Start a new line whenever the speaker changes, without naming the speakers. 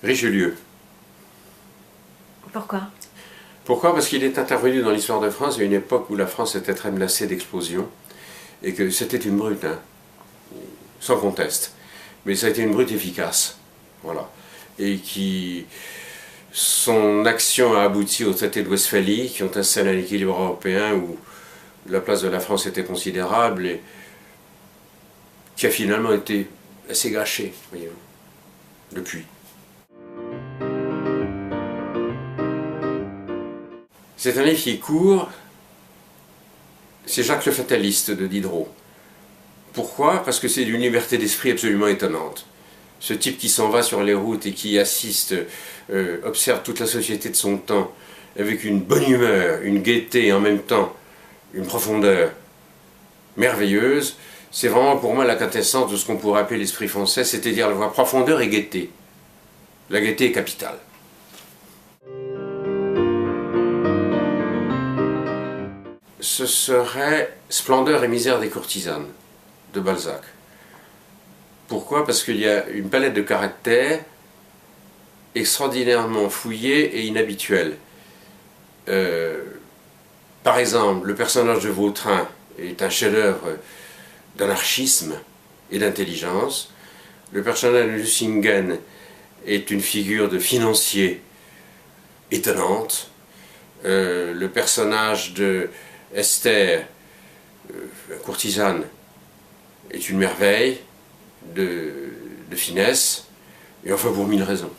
Richelieu.
Pourquoi?
Pourquoi? Parce qu'il est intervenu dans l'histoire de France à une époque où la France était très menacée d'explosion et que c'était une brute, hein, sans conteste. Mais ça a été une brute efficace, voilà. Et qui, son action a abouti au traité de Westphalie, qui ont installé un équilibre européen où la place de la France était considérable et qui a finalement été assez gâché, voyez-vous, depuis. C'est un livre qui est court, c'est Jacques le Fataliste de Diderot. Pourquoi? Parce que c'est d'une liberté d'esprit absolument étonnante. Ce type qui s'en va sur les routes et qui assiste, observe toute la société de son temps avec une bonne humeur, une gaieté et en même temps une profondeur merveilleuse, c'est vraiment pour moi la quintessence de ce qu'on pourrait appeler l'esprit français, c'est-à-dire la profondeur et gaieté. La gaieté est capitale. Ce serait Splendeur et misère des courtisanes de Balzac. Pourquoi? Parce qu'il y a une palette de caractères extraordinairement fouillée et inhabituelle. Par exemple, le personnage de Vautrin est un chef-d'œuvre d'anarchisme et d'intelligence. Le personnage de Nucingen est une figure de financier étonnante. Le personnage de Esther, courtisane, est une merveille de finesse, et enfin pour mille raisons.